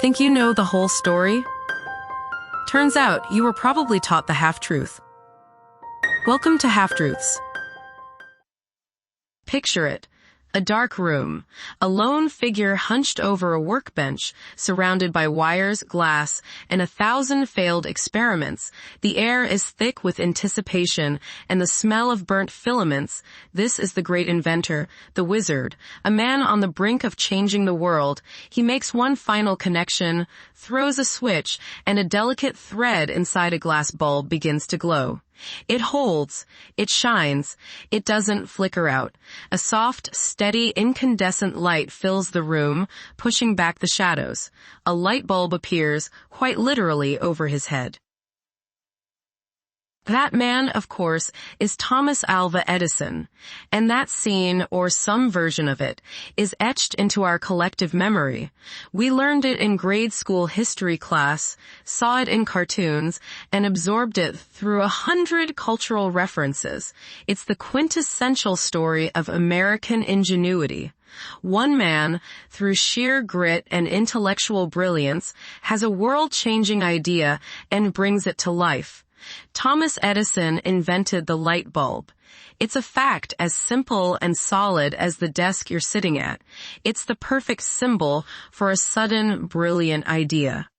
Think you know the whole story? Turns out you were probably taught the half-truth. Welcome to Half-Truths. Picture it. A dark room. A lone figure hunched over a workbench, surrounded by wires, glass, and 1,000 failed experiments. The air is thick with anticipation and the smell of burnt filaments. This is the great inventor, the wizard, a man on the brink of changing the world. He makes one final connection, throws a switch, and a delicate thread inside a glass bulb begins to glow. It holds, it shines, it doesn't flicker out. A soft, steady, incandescent light fills the room, pushing back the shadows. A light bulb appears, quite literally, over his head. That man, of course, is Thomas Alva Edison, and that scene, or some version of it, is etched into our collective memory. We learned it in grade school history class, saw it in cartoons, and absorbed it through 100 cultural references. It's the quintessential story of American ingenuity. One man, through sheer grit and intellectual brilliance, has a world-changing idea and brings it to life. Thomas Edison invented the light bulb. It's a fact as simple and solid as the desk you're sitting at. It's the perfect symbol for a sudden, brilliant idea.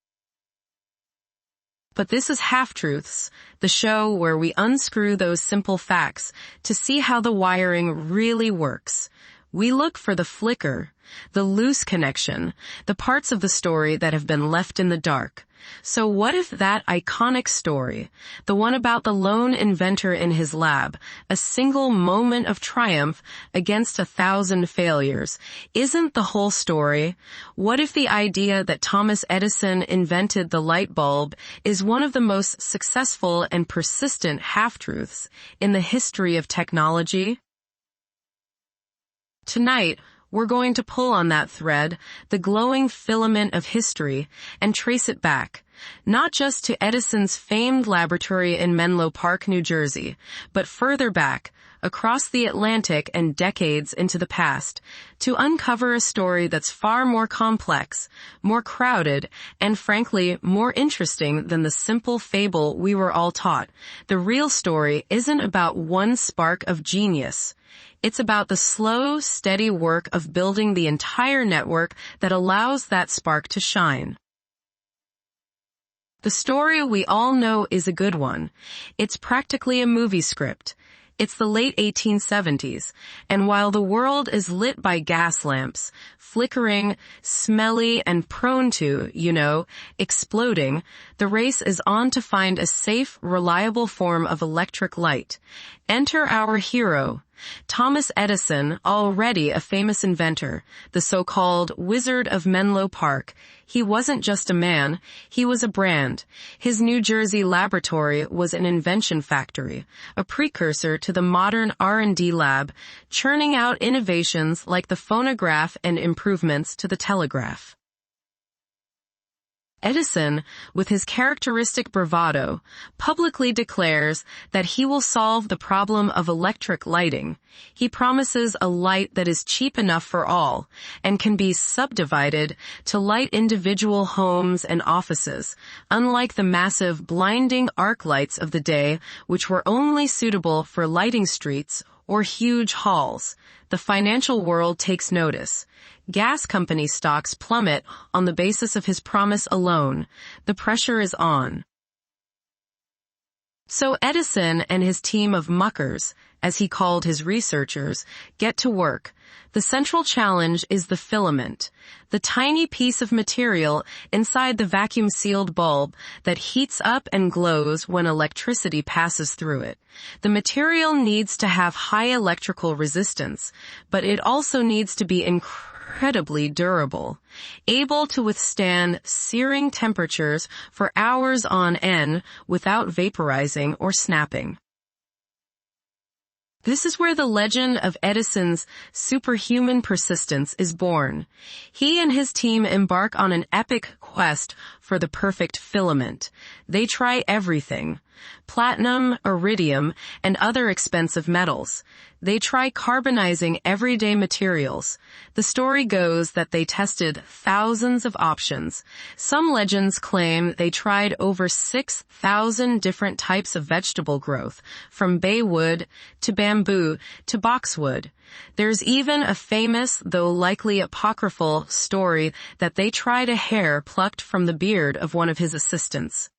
But this is Half-Truths, the show where we unscrew those simple facts to see how the wiring really works. We look for the flicker, the loose connection, the parts of the story that have been left in the dark. So what if that iconic story, the one about the lone inventor in his lab, a single moment of triumph against 1,000 failures, isn't the whole story? What if the idea that Thomas Edison invented the light bulb is one of the most successful and persistent half-truths in the history of technology? Tonight, we're going to pull on that thread, the glowing filament of history, and trace it back, not just to Edison's famed laboratory in Menlo Park, New Jersey, but further back, across the Atlantic and decades into the past, to uncover a story that's far more complex, more crowded, and frankly, more interesting than the simple fable we were all taught. The real story isn't about one spark of genius. It's about the slow, steady work of building the entire network that allows that spark to shine. The story we all know is a good one. It's practically a movie script. It's the late 1870s, and while the world is lit by gas lamps, flickering, smelly, and prone to, exploding, the race is on to find a safe, reliable form of electric light. Enter our hero, Thomas Edison, already a famous inventor, the so-called Wizard of Menlo Park. He wasn't just a man, he was a brand. His New Jersey laboratory was an invention factory, a precursor to the modern R&D lab, churning out innovations like the phonograph and improvements to the telegraph. Edison, with his characteristic bravado, publicly declares that he will solve the problem of electric lighting. He promises a light that is cheap enough for all and can be subdivided to light individual homes and offices, unlike the massive, blinding arc lights of the day, which were only suitable for lighting streets or huge halls. The financial world takes notice. Gas company stocks plummet on the basis of his promise alone. The pressure is on. So Edison and his team of muckers, as he called his researchers, get to work. The central challenge is the filament, the tiny piece of material inside the vacuum-sealed bulb that heats up and glows when electricity passes through it. The material needs to have high electrical resistance, but it also needs to be incredibly durable, able to withstand searing temperatures for hours on end without vaporizing or snapping. This is where the legend of Edison's superhuman persistence is born. He and his team embark on an epic quest for the perfect filament. They try everything. platinum, iridium, and other expensive metals. They try carbonizing everyday materials. The story goes that they tested thousands of options. Some legends claim they tried over 6,000 different types of vegetable growth, from bay wood to bamboo to boxwood. There's even a famous, though likely apocryphal, story that they tried a hair plucked from the beard of one of his assistants.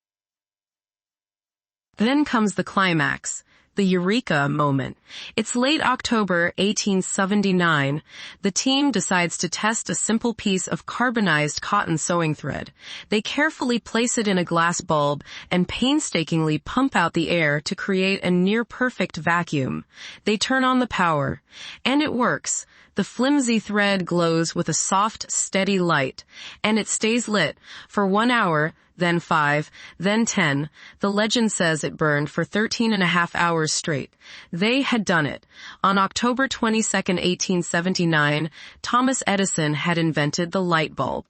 Then comes the climax. The eureka moment. It's late October 1879. The team decides to test a simple piece of carbonized cotton sewing thread. They carefully place it in a glass bulb and painstakingly pump out the air to create a near-perfect vacuum. They turn on the power. And it works. The flimsy thread glows with a soft, steady light. And it stays lit for 1 hour, then 5, then 10. The legend says it burned for 13.5 hours straight. They had done it. On October 22, 1879, Thomas Edison had invented the light bulb.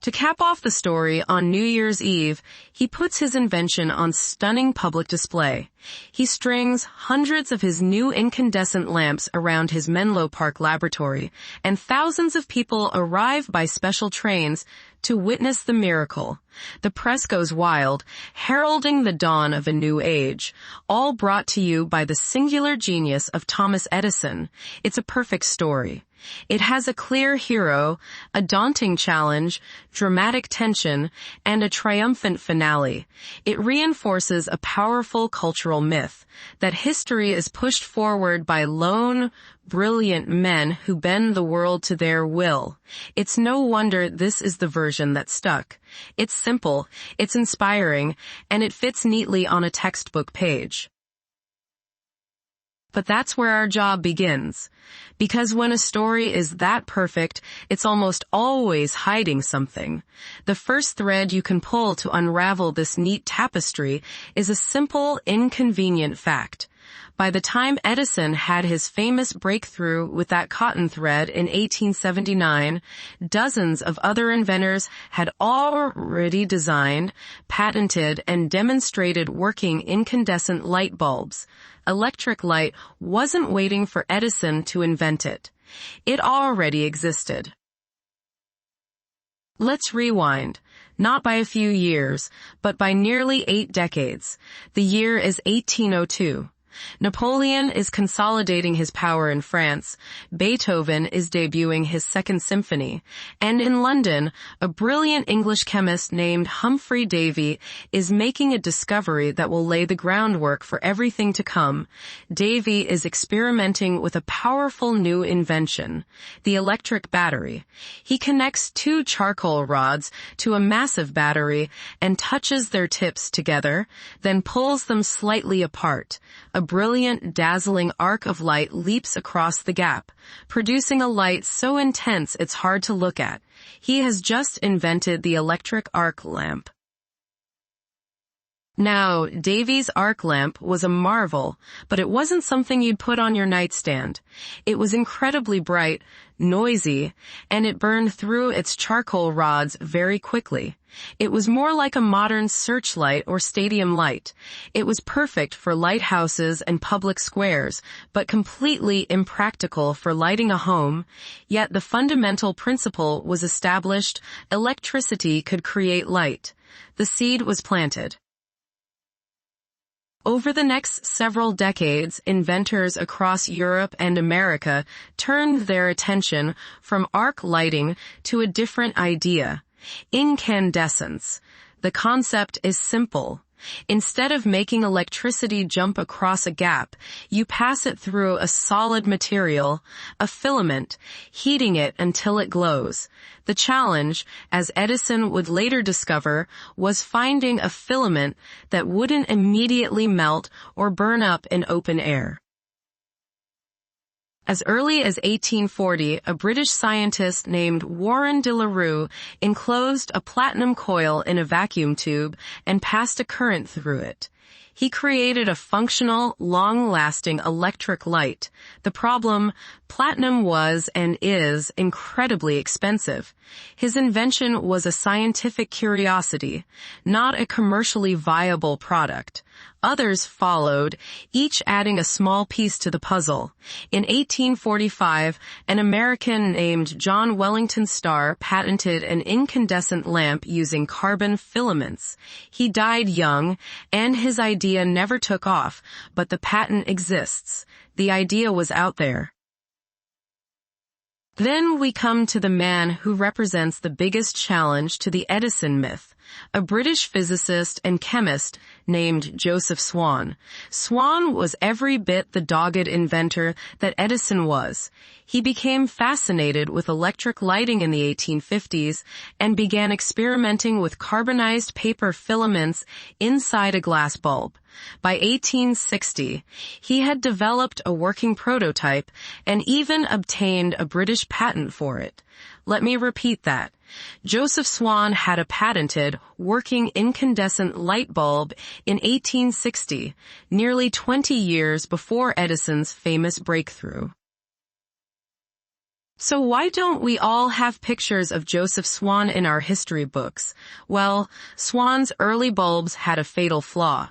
To cap off the story, on New Year's Eve, he puts his invention on stunning public display. He strings hundreds of his new incandescent lamps around his Menlo Park laboratory, and thousands of people arrive by special trains to witness the miracle. The press goes wild, heralding the dawn of a new age, all brought to you by the singular genius of Thomas Edison. It's a perfect story. It has a clear hero, a daunting challenge, dramatic tension, and a triumphant finale. It reinforces a powerful cultural myth that history is pushed forward by lone, brilliant men who bend the world to their will. It's no wonder this is the version that stuck. It's simple, it's inspiring, and it fits neatly on a textbook page. But that's where our job begins. Because when a story is that perfect, it's almost always hiding something. The first thread you can pull to unravel this neat tapestry is a simple, inconvenient fact. By the time Edison had his famous breakthrough with that cotton thread in 1879, dozens of other inventors had already designed, patented, and demonstrated working incandescent light bulbs. Electric light wasn't waiting for Edison to invent it. It already existed. Let's rewind. Not by a few years, but by nearly 8 decades. The year is 1802. Napoleon is consolidating his power in France, Beethoven is debuting his Second Symphony, and in London, a brilliant English chemist named Humphrey Davy is making a discovery that will lay the groundwork for everything to come. Davy is experimenting with a powerful new invention, the electric battery. He connects 2 charcoal rods to a massive battery and touches their tips together, then pulls them slightly apart. A brilliant, dazzling arc of light leaps across the gap, producing a light so intense it's hard to look at. He has just invented the electric arc lamp. Now, Davy's arc lamp was a marvel, but it wasn't something you'd put on your nightstand. It was incredibly bright, noisy, and it burned through its charcoal rods very quickly. It was more like a modern searchlight or stadium light. It was perfect for lighthouses and public squares, but completely impractical for lighting a home. Yet the fundamental principle was established: electricity could create light. The seed was planted. Over the next several decades, inventors across Europe and America turned their attention from arc lighting to a different idea: incandescence. The concept is simple. Instead of making electricity jump across a gap, you pass it through a solid material, a filament, heating it until it glows. The challenge, as Edison would later discover, was finding a filament that wouldn't immediately melt or burn up in open air. As early as 1840, a British scientist named Warren de la Rue enclosed a platinum coil in a vacuum tube and passed a current through it. He created a functional, long-lasting electric light. The problem, platinum was and is incredibly expensive. His invention was a scientific curiosity, not a commercially viable product. Others followed, each adding a small piece to the puzzle. In 1845, an American named John Wellington Starr patented an incandescent lamp using carbon filaments. He died young, and his idea never took off, but the patent exists. The idea was out there. Then we come to the man who represents the biggest challenge to the Edison myth, a British physicist and chemist named Joseph Swan. Swan was every bit the dogged inventor that Edison was. He became fascinated with electric lighting in the 1850s and began experimenting with carbonized paper filaments inside a glass bulb. By 1860, he had developed a working prototype and even obtained a British patent for it. Let me repeat that. Joseph Swan had a patented, working incandescent light bulb in 1860, nearly 20 years before Edison's famous breakthrough. So why don't we all have pictures of Joseph Swan in our history books? Well, Swan's early bulbs had a fatal flaw.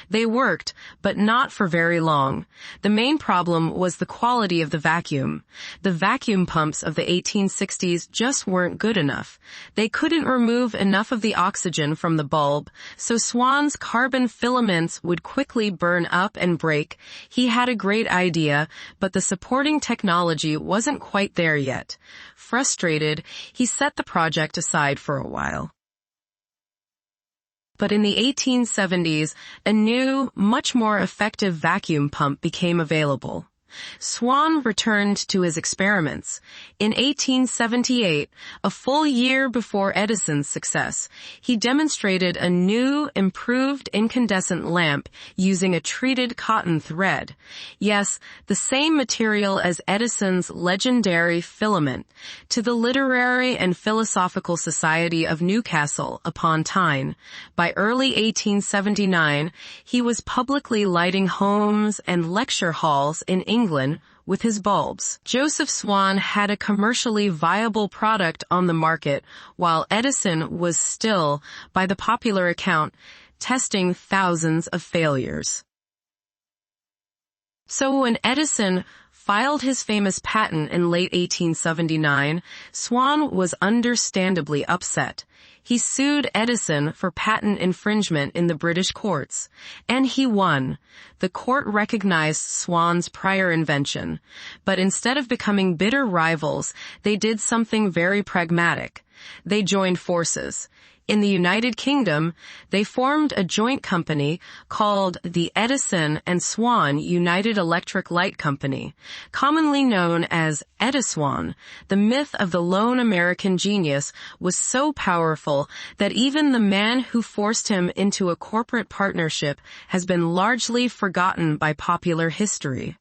They worked, but not for very long. The main problem was the quality of the vacuum. The vacuum pumps of the 1860s just weren't good enough. They couldn't remove enough of the oxygen from the bulb, so Swan's carbon filaments would quickly burn up and break. He had a great idea, but the supporting technology wasn't quite there yet. Frustrated, he set the project aside for a while. But in the 1870s, a new, much more effective vacuum pump became available. Swan returned to his experiments. In 1878, a full year before Edison's success, he demonstrated a new, improved incandescent lamp using a treated cotton thread. Yes, the same material as Edison's legendary filament. To the Literary and Philosophical Society of Newcastle upon Tyne, by early 1879, he was publicly lighting homes and lecture halls in England with his bulbs. Joseph Swan had a commercially viable product on the market, while Edison was still, by the popular account, testing thousands of failures. So when Edison filed his famous patent in late 1879, Swan was understandably upset. He sued Edison for patent infringement in the British courts, and he won. The court recognized Swan's prior invention, but instead of becoming bitter rivals, they did something very pragmatic. They joined forces. In the United Kingdom, they formed a joint company called the Edison and Swan United Electric Light Company, commonly known as Ediswan. The myth of the lone American genius was so powerful that even the man who forced him into a corporate partnership has been largely forgotten by popular history.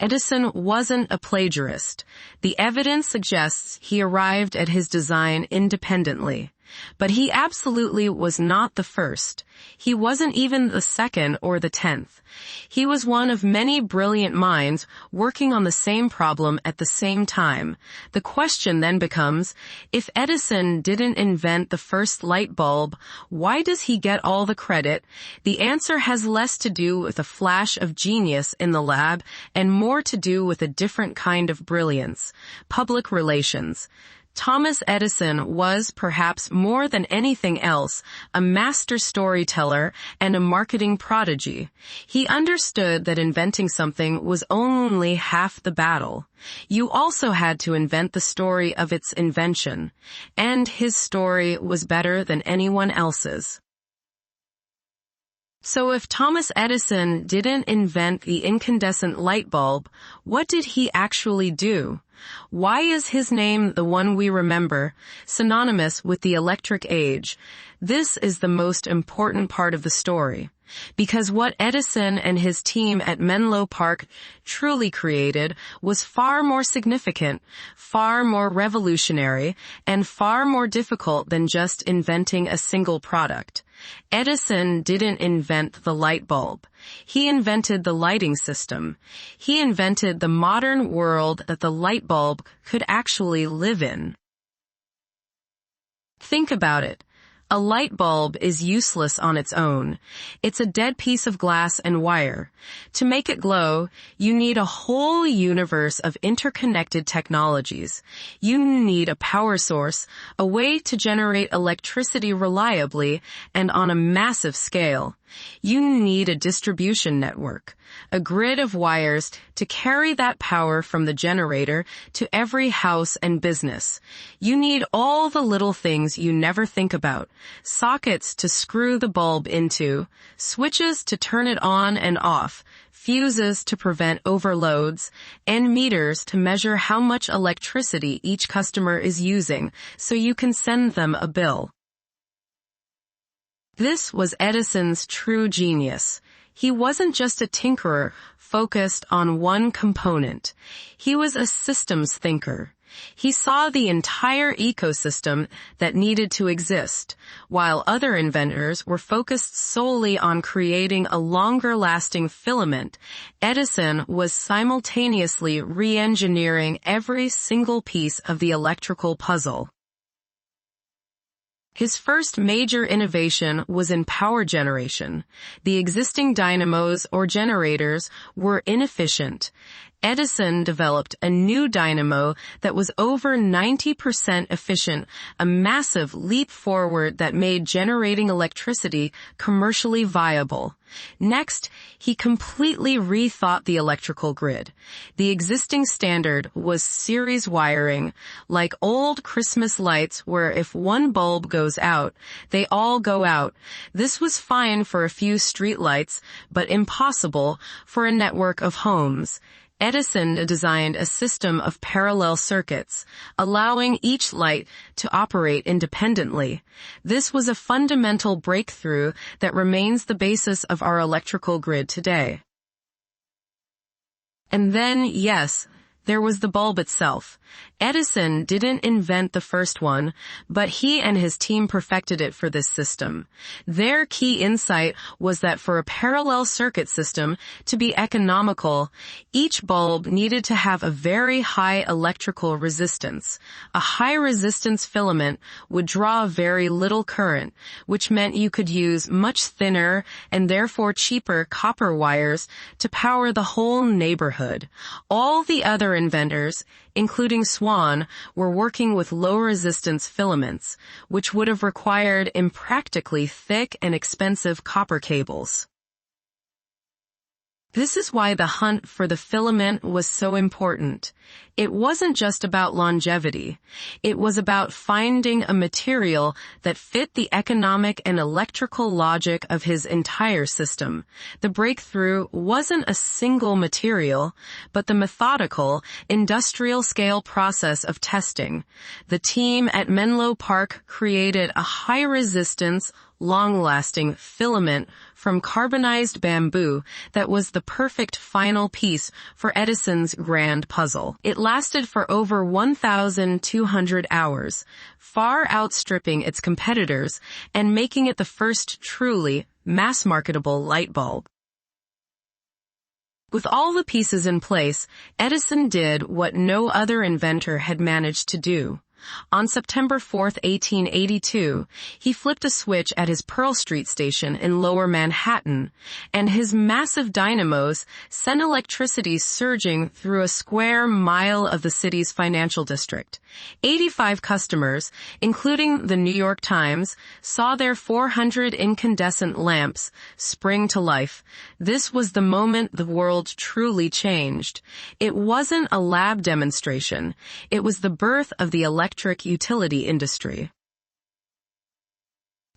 Edison wasn't a plagiarist. The evidence suggests he arrived at his design independently. But he absolutely was not the first. He wasn't even the second or the 10th. He was one of many brilliant minds working on the same problem at the same time. The question then becomes, if Edison didn't invent the first light bulb, why does he get all the credit? The answer has less to do with a flash of genius in the lab and more to do with a different kind of brilliance: public relations. Thomas Edison was, perhaps more than anything else, a master storyteller and a marketing prodigy. He understood that inventing something was only half the battle. You also had to invent the story of its invention, and his story was better than anyone else's. So if Thomas Edison didn't invent the incandescent light bulb, what did he actually do? Why is his name the one we remember, synonymous with the electric age? This is the most important part of the story, because what Edison and his team at Menlo Park truly created was far more significant, far more revolutionary, and far more difficult than just inventing a single product. Edison didn't invent the light bulb. He invented the lighting system. He invented the modern world that the light bulb could actually live in. Think about it. A light bulb is useless on its own. It's a dead piece of glass and wire. To make it glow, you need a whole universe of interconnected technologies. You need a power source, a way to generate electricity reliably and on a massive scale. You need a distribution network, a grid of wires to carry that power from the generator to every house and business. You need all the little things you never think about, sockets to screw the bulb into, switches to turn it on and off, fuses to prevent overloads, and meters to measure how much electricity each customer is using so you can send them a bill. This was Edison's true genius. He wasn't just a tinkerer focused on one component. He was a systems thinker. He saw the entire ecosystem that needed to exist, while other inventors were focused solely on creating a longer-lasting filament. Edison was simultaneously re-engineering every single piece of the electrical puzzle. His first major innovation was in power generation. The existing dynamos or generators were inefficient. Edison developed a new dynamo that was over 90% efficient, a massive leap forward that made generating electricity commercially viable. Next, he completely rethought the electrical grid. The existing standard was series wiring, like old Christmas lights where if one bulb goes out, they all go out. This was fine for a few street lights, but impossible for a network of homes. Edison designed a system of parallel circuits, allowing each light to operate independently. This was a fundamental breakthrough that remains the basis of our electrical grid today. And then, yes, there was the bulb itself. Edison didn't invent the first one, but he and his team perfected it for this system. Their key insight was that for a parallel circuit system to be economical, each bulb needed to have a very high electrical resistance. A high-resistance filament would draw very little current, which meant you could use much thinner and therefore cheaper copper wires to power the whole neighborhood. All the other inventors, including Swan, were working with low-resistance filaments, which would have required impractically thick and expensive copper cables. This is why the hunt for the filament was so important. It wasn't just about longevity. It was about finding a material that fit the economic and electrical logic of his entire system. The breakthrough wasn't a single material, but the methodical, industrial-scale process of testing. The team at Menlo Park created a high-resistance, long-lasting filament from carbonized bamboo that was the perfect final piece for Edison's grand puzzle. It lasted for over 1,200 hours, far outstripping its competitors and making it the first truly mass-marketable light bulb. With all the pieces in place, Edison did what no other inventor had managed to do. On September 4, 1882, he flipped a switch at his Pearl Street station in Lower Manhattan, and his massive dynamos sent electricity surging through a square mile of the city's financial district. 85 customers, including the New York Times, saw their 400 incandescent lamps spring to life. This was the moment the world truly changed. It wasn't a lab demonstration. It was the birth of the electric utility industry.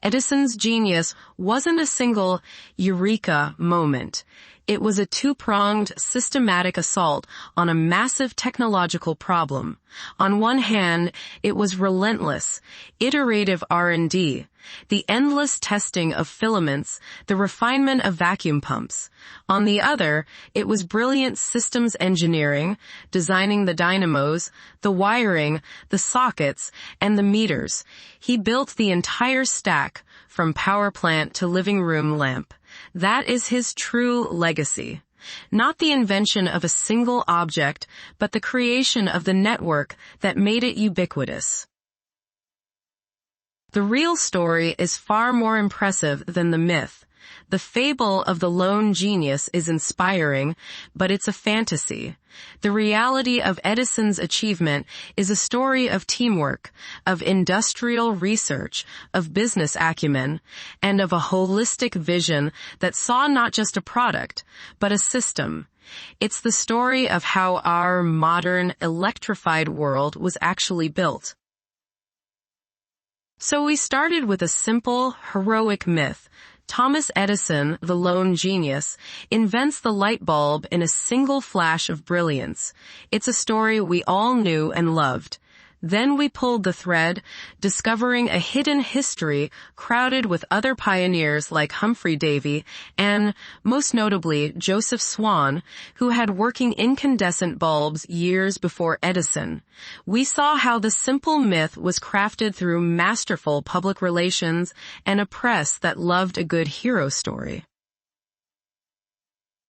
Edison's genius wasn't a single eureka moment. It was a two-pronged, systematic assault on a massive technological problem. On one hand, it was relentless, iterative R&D. the endless testing of filaments, the refinement of vacuum pumps. On the other, it was brilliant systems engineering, designing the dynamos, the wiring, the sockets, and the meters. He built the entire stack, from power plant to living room lamp. That is his true legacy. Not the invention of a single object, but the creation of the network that made it ubiquitous. The real story is far more impressive than the myth. The fable of the lone genius is inspiring, but it's a fantasy. The reality of Edison's achievement is a story of teamwork, of industrial research, of business acumen, and of a holistic vision that saw not just a product, but a system. It's the story of how our modern, electrified world was actually built. So we started with a simple, heroic myth. Thomas Edison, the lone genius, invents the light bulb in a single flash of brilliance. It's a story we all knew and loved. Then we pulled the thread, discovering a hidden history crowded with other pioneers like Humphrey Davy and, most notably, Joseph Swan, who had working incandescent bulbs years before Edison. We saw how the simple myth was crafted through masterful public relations and a press that loved a good hero story.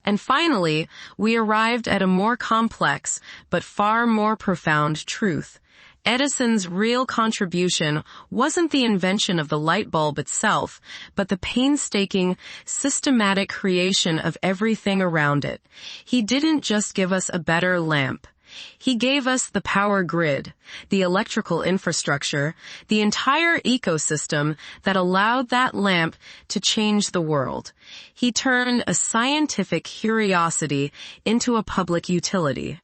And finally, we arrived at a more complex, but far more profound truth. Edison's real contribution wasn't the invention of the light bulb itself, but the painstaking, systematic creation of everything around it. He didn't just give us a better lamp. He gave us the power grid, the electrical infrastructure, the entire ecosystem that allowed that lamp to change the world. He turned a scientific curiosity into a public utility.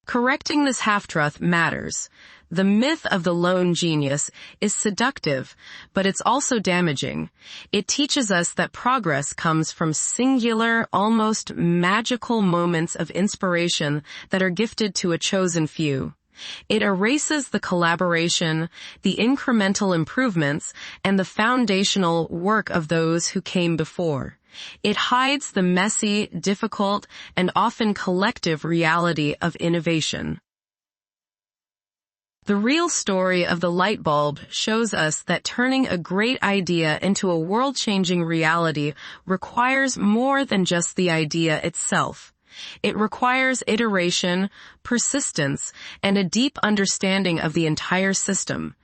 Correcting this half-truth matters. The myth of the lone genius is seductive, but it's also damaging. It teaches us that progress comes from singular, almost magical moments of inspiration that are gifted to a chosen few. It erases the collaboration, the incremental improvements, and the foundational work of those who came before. It hides the messy, difficult, and often collective reality of innovation. The real story of the light bulb shows us that turning a great idea into a world-changing reality requires more than just the idea itself. It requires iteration, persistence, and a deep understanding of the entire system.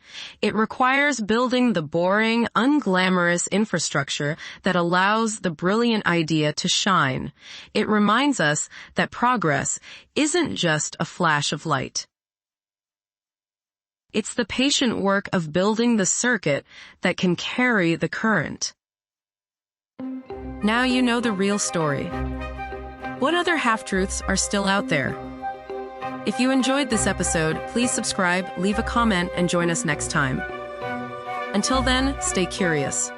It requires building the boring, unglamorous infrastructure that allows the brilliant idea to shine. It reminds us that progress isn't just a flash of light. It's the patient work of building the circuit that can carry the current. Now you know the real story. What other half-truths are still out there? If you enjoyed this episode, please subscribe, leave a comment, and join us next time. Until then, stay curious.